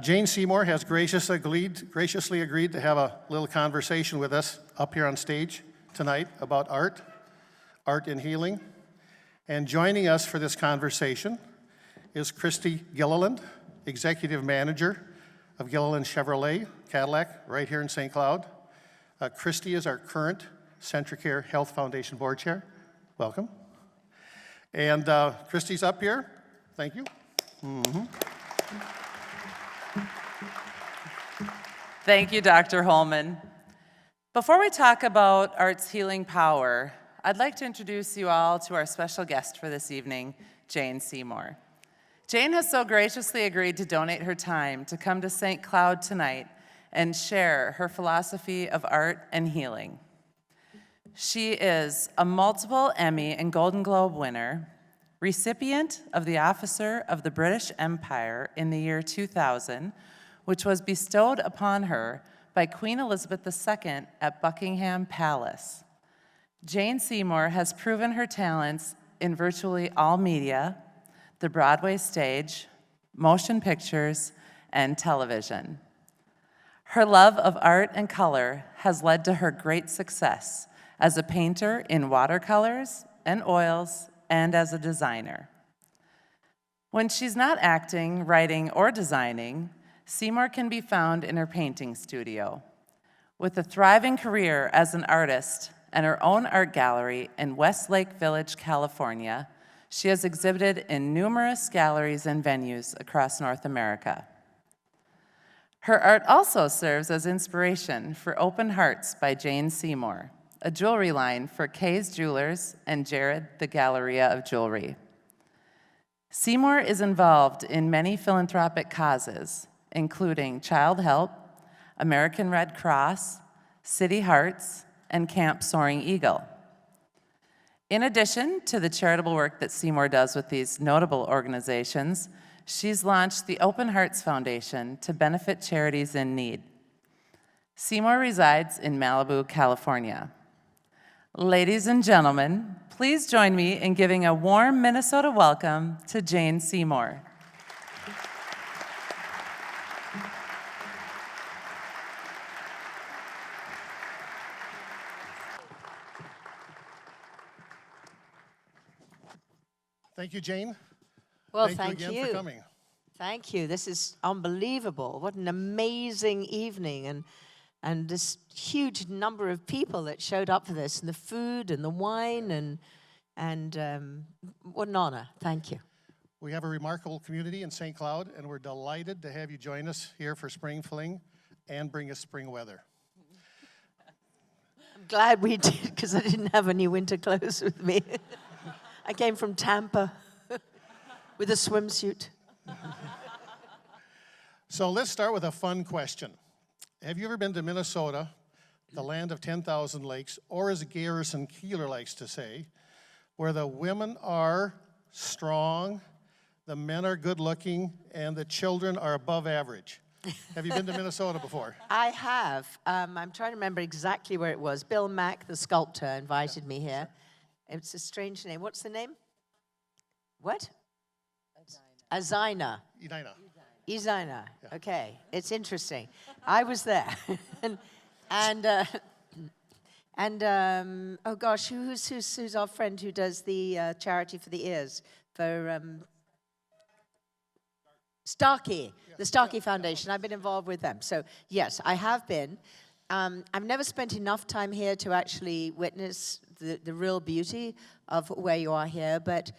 Jane Seymour has graciously agreed to have a little conversation with us up here on stage tonight about art and healing. And joining us for this conversation is Christy Gilliland, Executive Manager of Gilliland Chevrolet Cadillac, right here in St. Cloud. Christy is our current CentraCare Health Foundation Board Chair. Welcome. And Christy's up here. Thank you. Mm-hmm. Thank you, Dr. Holman. Before we talk about art's healing power, I'd like to introduce you all to our special guest for this evening, Jane Seymour. Jane has so graciously agreed to donate her time to come to St. Cloud tonight and share her philosophy of art and healing. She is a multiple Emmy and Golden Globe winner, recipient of the Officer of the British Empire in the year 2000, which was bestowed upon her by Queen Elizabeth II at Buckingham Palace. Jane Seymour has proven her talents in virtually all media, the Broadway stage, motion pictures, and television. Her love of art and color has led to her great success as a painter in watercolors and oils and as a designer. When she's not acting, writing, or designing, Seymour can be found in her painting studio. With a thriving career as an artist and her own art gallery in Westlake Village, California, she has exhibited in numerous galleries and venues across North America. Her art also serves as inspiration for Open Hearts by Jane Seymour, a jewelry line for Kay's Jewelers and Jared the Galleria of Jewelry. Seymour is involved in many philanthropic causes, including Child Help, American Red Cross, City Hearts, and Camp Soaring Eagle. In addition to the charitable work that Seymour does with these notable organizations, she's launched the Open Hearts Foundation to benefit charities in need. Seymour resides in Malibu, California. Ladies and gentlemen, please join me in giving a warm Minnesota welcome to Jane Seymour. Thank you, Jane. Well, thank you again for coming. Thank you. This is unbelievable. What an amazing evening, and this huge number of people that showed up for this, and the food and the wine, and what an honor. Thank you. We have a remarkable community in St. Cloud, and we're delighted to have you join us here for Spring Fling and bring us spring weather. I'm glad we did, because I didn't have any winter clothes with me. I came from Tampa with a swimsuit. So let's start with a fun question. Have you ever been to Minnesota, the land of 10,000 lakes, or as Garrison Keillor likes to say, where the women are strong, the men are good looking, and the children are above average? Have you been to Minnesota before? I have. I'm trying to remember exactly where it was. Bill Mack, the sculptor, invited me here. It's a strange name. What's the name? What? Azina. Izina. Yeah. Okay, it's interesting. I was there, oh gosh, who's our friend who does the charity for the ears for Starkey, the Starkey Foundation. I've been involved with them, so yes, I have been. I've never spent enough time here to actually witness the real beauty of where you are here, but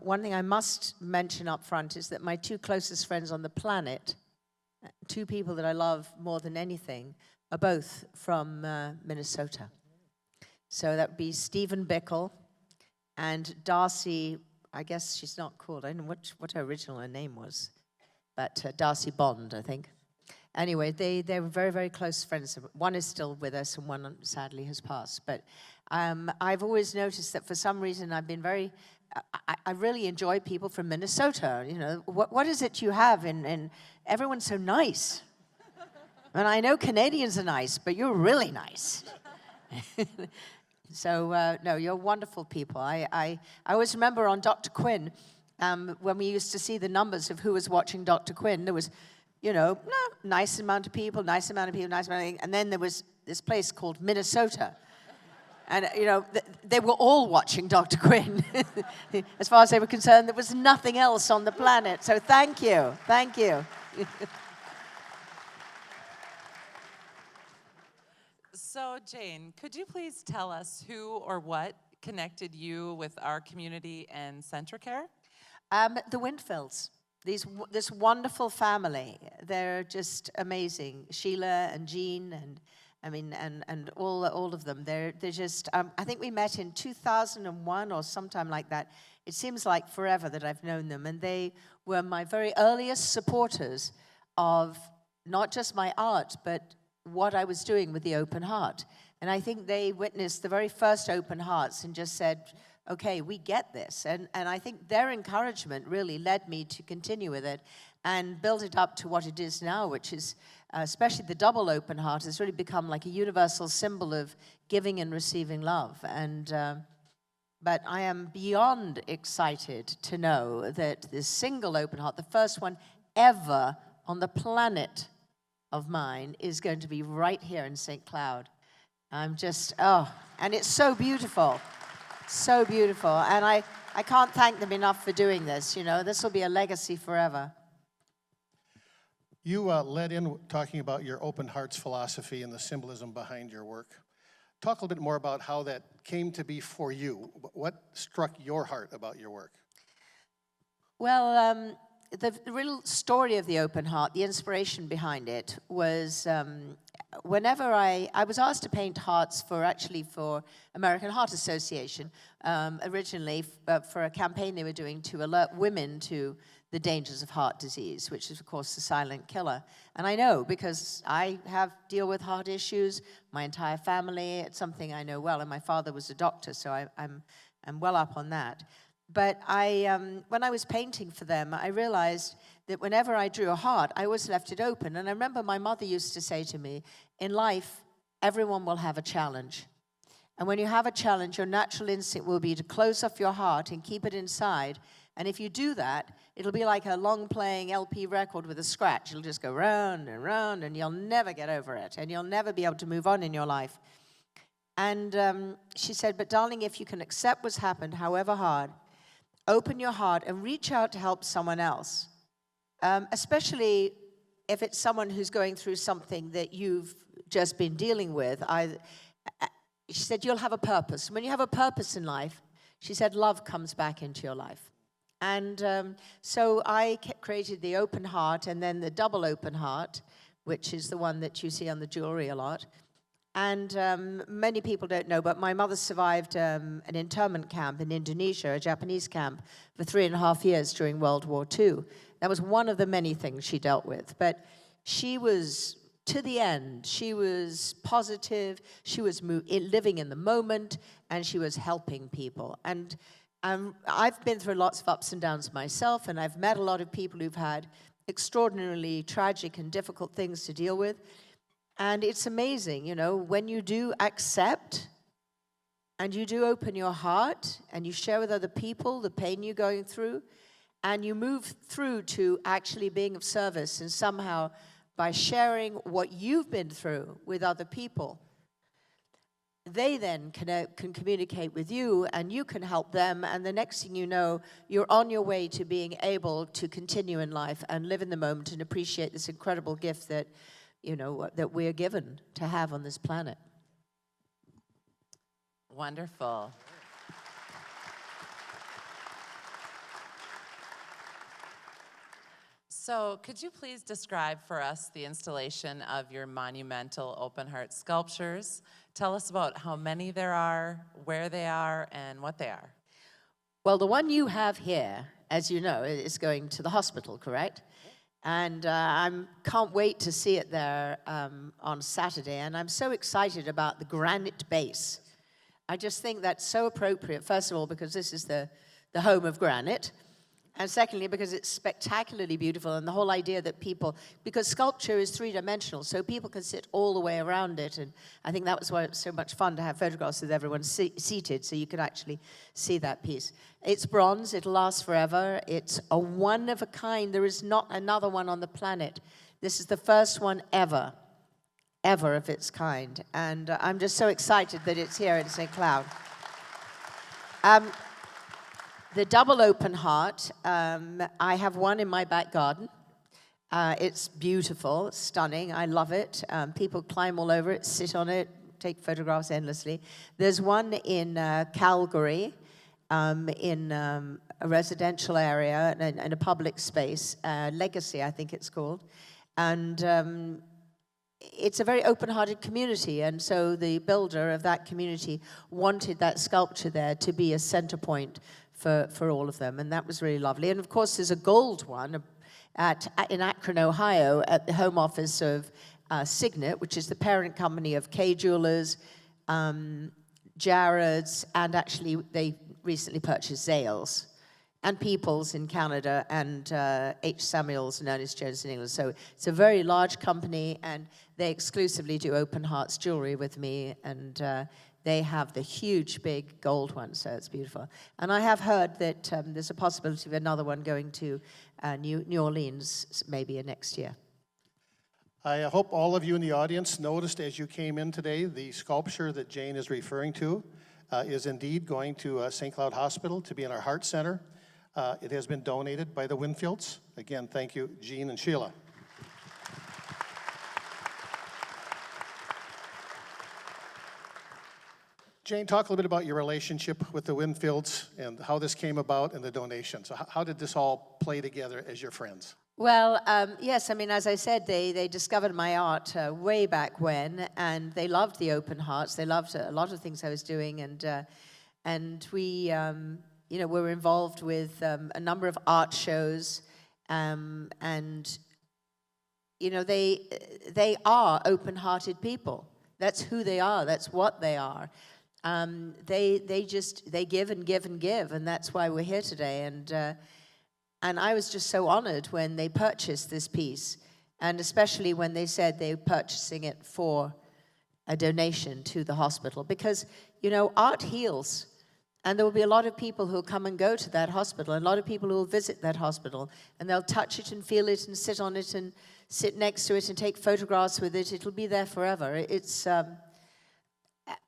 one thing I must mention up front is that my two closest friends on the planet, two people that I love more than anything, are both from Minnesota. So that would be Stephen Bickle and Darcy, I guess she's not called, I don't know what her original name was, but Darcy Bond, I think. Anyway, they were very, very close friends. One is still with us, and one sadly has passed. But I've always noticed that for some reason I've been very, I really enjoy people from Minnesota. You know, what is it you have? And everyone's so nice. And I know Canadians are nice, but you're really nice. So, no, you're wonderful people. I always remember on Dr. Quinn, when we used to see the numbers of who was watching Dr. Quinn, there was nice amount of people, nice amount of people, nice amount of people. And then there was this place called Minnesota. And, they were all watching Dr. Quinn. As far as they were concerned, there was nothing else on the planet. So thank you. Thank you. So, Jane, could you please tell us who or what connected you with our community and CentraCare? The Windfields. This wonderful family. They're just amazing. Sheila and Jean and all of them. They're just, I think we met in 2001 or sometime like that. It seems like forever that I've known them. And they were my very earliest supporters of not just my art, but what I was doing with the open heart. And I think they witnessed the very first open hearts and just said, okay, we get this. And I think their encouragement really led me to continue with it and build it up to what it is now, which is, especially the double open heart, has really become like a universal symbol of giving and receiving love. But I am beyond excited to know that this single open heart, the first one ever on the planet of mine, is going to be right here in St. Cloud. I'm just, and it's so beautiful. So beautiful. And I can't thank them enough for doing this. This will be a legacy forever. You led in talking about your open hearts philosophy and the symbolism behind your work. Talk a little bit more about how that came to be for you. What struck your heart about your work? Well, the real story of the open heart, the inspiration behind it, was whenever I was asked to paint hearts for American Heart Association, originally for a campaign they were doing to alert women to the dangers of heart disease, which is, of course, the silent killer. And I know because I deal with heart issues, my entire family. It's something I know well, and my father was a doctor, so I'm well up on that. But when I was painting for them, I realized that whenever I drew a heart, I always left it open. And I remember my mother used to say to me, in life, everyone will have a challenge. And when you have a challenge, your natural instinct will be to close off your heart and keep it inside. And if you do that, it'll be like a long-playing LP record with a scratch. It'll just go round and round, and you'll never get over it. And you'll never be able to move on in your life. And she said, but darling, if you can accept what's happened, however hard, open your heart and reach out to help someone else, especially if it's someone who's going through something that you've just been dealing with. She said, you'll have a purpose. When you have a purpose in life, she said, love comes back into your life. And so I created the open heart and then the double open heart, which is the one that you see on the jewelry a lot. And many people don't know, but my mother survived an internment camp in Indonesia, a Japanese camp, for 3.5 years during World War II. That was one of the many things she dealt with. But she was, to the end, she was positive, she was living in the moment, and she was helping people. And I've been through lots of ups and downs myself, and I've met a lot of people who've had extraordinarily tragic and difficult things to deal with. And it's amazing, when you do accept and you do open your heart and you share with other people the pain you're going through, and you move through to actually being of service, and somehow by sharing what you've been through with other people, they then can communicate with you and you can help them, and the next thing you know, you're on your way to being able to continue in life and live in the moment and appreciate this incredible gift that that we're given to have on this planet. Wonderful. So could you please describe for us the installation of your monumental open heart sculptures? Tell us about how many there are, where they are, and what they are. Well, the one you have here, as you know, is going to the hospital, correct? And I can't wait to see it there on Saturday. And I'm so excited about the granite base. I just think that's so appropriate, first of all, because this is the home of granite. And secondly, because it's spectacularly beautiful, and the whole idea that because sculpture is three-dimensional, so people can sit all the way around it, and I think that was why it was so much fun to have photographs with everyone seated, so you could actually see that piece. It's bronze, it'll last forever, it's a one of a kind, there is not another one on the planet. This is the first one ever of its kind, and I'm just so excited that it's here in St. Cloud. The double open heart, I have one in my back garden. It's beautiful, it's stunning, I love it. People climb all over it, sit on it, take photographs endlessly. There's one in Calgary, in a residential area and a public space, Legacy, I think it's called. And it's a very open-hearted community, and so the builder of that community wanted that sculpture there to be a center point for all of them, and that was really lovely. And of course, there's a gold one in Akron, Ohio, at the home office of Signet, which is the parent company of Kay Jewelers, Jared's, and actually they recently purchased Zales, and Peoples in Canada, and H. Samuels and Ernest Jones in England. So it's a very large company, and they exclusively do open hearts jewelry with me, and they have the huge, big gold one, so it's beautiful. And I have heard that there's a possibility of another one going to New Orleans maybe next year. I hope all of you in the audience noticed as you came in today, the sculpture that Jane is referring to is indeed going to St. Cloud Hospital to be in our Heart Center. It has been donated by the Winfields. Again, thank you, Jean and Sheila. Jane, talk a little bit about your relationship with the Winfields and how this came about and the donation. So how did this all play together as your friends? Well, yes, I mean, as I said, they discovered my art way back when, and they loved the open hearts. They loved a lot of things I was doing, and we, were involved with a number of art shows, and, they are open-hearted people. That's who they are. That's what they are. They give and give and give, and that's why we're here today. And I was just so honored when they purchased this piece, and especially when they said they were purchasing it for a donation to the hospital, because art heals, and there will be a lot of people who will come and go to that hospital, and a lot of people who will visit that hospital, and they'll touch it and feel it and sit on it and sit next to it and take photographs with it. It'll be there forever.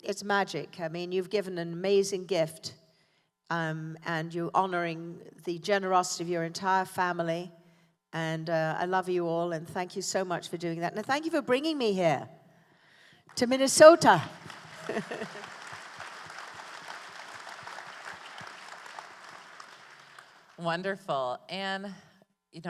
It's magic. I mean, you've given an amazing gift, and you're honoring the generosity of your entire family, and I love you all, and thank you so much for doing that. And thank you for bringing me here to Minnesota. Wonderful. And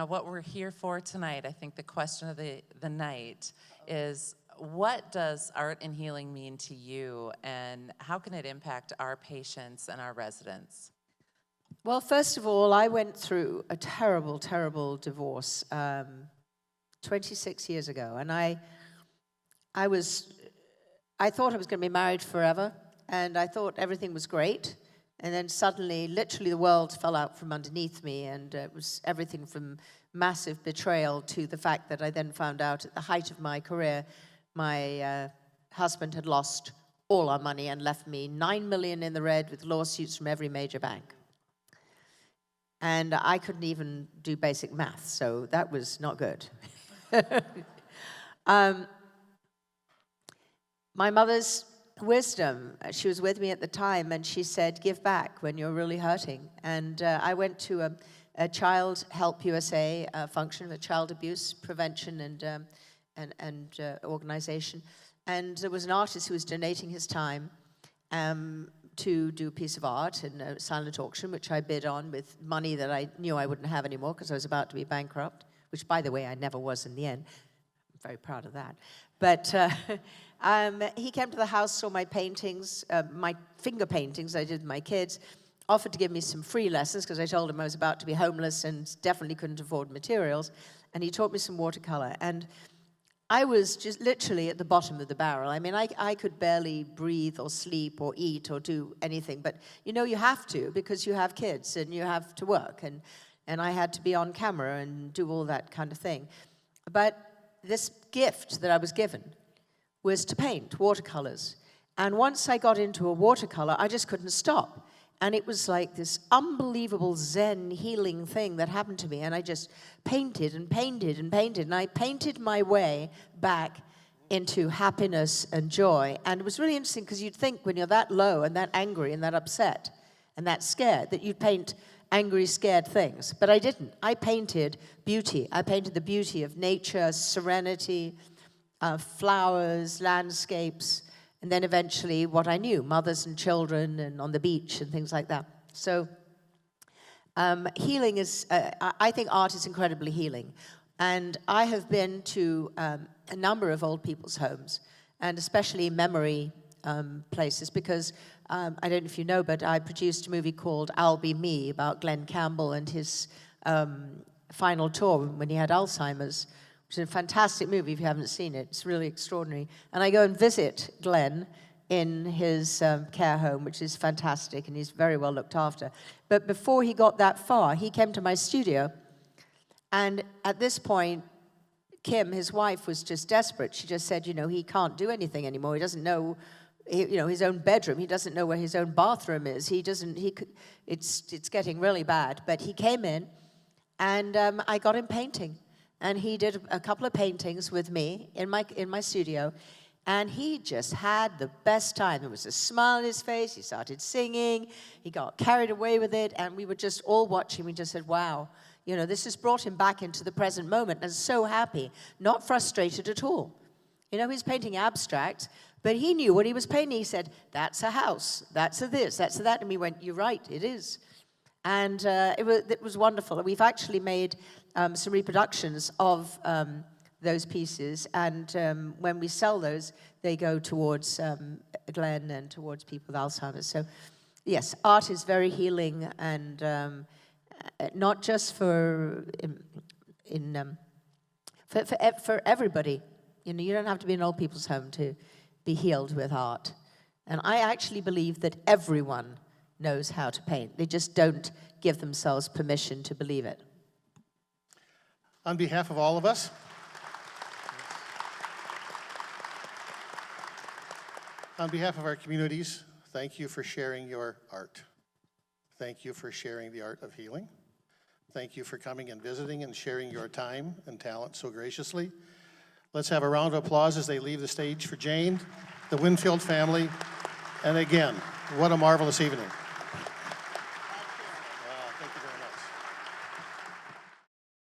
what we're here for tonight, I think the question of the night is, what does art and healing mean to you, and how can it impact our patients and our residents? Well, first of all, I went through a terrible, terrible divorce 26 years ago, and I thought I was going to be married forever, and I thought everything was great, and then suddenly, literally, the world fell out from underneath me, and it was everything from massive betrayal to the fact that I then found out at the height of my career, my husband had lost all our money and left me $9 million in the red with lawsuits from every major bank. And I couldn't even do basic math, so that was not good. My mother's wisdom, she was with me at the time, and she said, give back when you're really hurting. And I went to a Child Help USA function, a child abuse prevention and organization. And there was an artist who was donating his time to do a piece of art in a silent auction, which I bid on with money that I knew I wouldn't have anymore because I was about to be bankrupt, which, by the way, I never was in the end. I'm very proud of that. But he came to the house, saw my paintings, my finger paintings I did with my kids, offered to give me some free lessons because I told him I was about to be homeless and definitely couldn't afford materials. And he taught me some watercolor. And I was just literally at the bottom of the barrel. I mean, I could barely breathe or sleep or eat or do anything. But, you have to because you have kids and you have to work. and I had to be on camera and do all that kind of thing. But this gift that I was given was to paint watercolors. And once I got into a watercolor, I just couldn't stop. And it was like this unbelievable Zen healing thing that happened to me. And I just painted and painted and painted. And I painted my way back into happiness and joy. And it was really interesting because you'd think when you're that low and that angry and that upset and that scared that you'd paint angry, scared things. But I didn't. I painted beauty. I painted the beauty of nature, serenity, flowers, landscapes, and then eventually what I knew, mothers and children and on the beach and things like that. So healing is, I think art is incredibly healing. And I have been to a number of old people's homes, and especially memory places, because I don't know if you know, but I produced a movie called I'll Be Me about Glenn Campbell and his final tour when he had Alzheimer's, which is a fantastic movie if you haven't seen it. It's really extraordinary. And I go and visit Glenn in his care home, which is fantastic, and he's very well looked after. But before he got that far, he came to my studio, and at this point, Kim, his wife, was just desperate. She just said, you know, he can't do anything anymore. He doesn't know, you know, his own bedroom. He doesn't know where his own bathroom is. It's getting really bad. But he came in, and I got him painting. And he did a couple of paintings with me in my studio, and he just had the best time. There was a smile on his face. He started singing. He got carried away with it, and we were just all watching. We just said, wow, you know, this has brought him back into the present moment, and so happy, not frustrated at all. You know, he's painting abstract, but he knew what he was painting. He said, that's a house, that's a this, that's a that, and we went, you're right, it is. And it was wonderful. We've actually made some reproductions of those pieces, and when we sell those, they go towards Glenn and towards people with Alzheimer's. So, yes, art is very healing, and not just for everybody. You know, you don't have to be in old people's home to be healed with art. And I actually believe that everyone knows how to paint. They just don't give themselves permission to believe it. On behalf of all of us, on behalf of our communities, thank you for sharing your art. Thank you for sharing the art of healing. Thank you for coming and visiting and sharing your time and talent so graciously. Let's have a round of applause as they leave the stage for Jane, the Winfield family, and again, what a marvelous evening.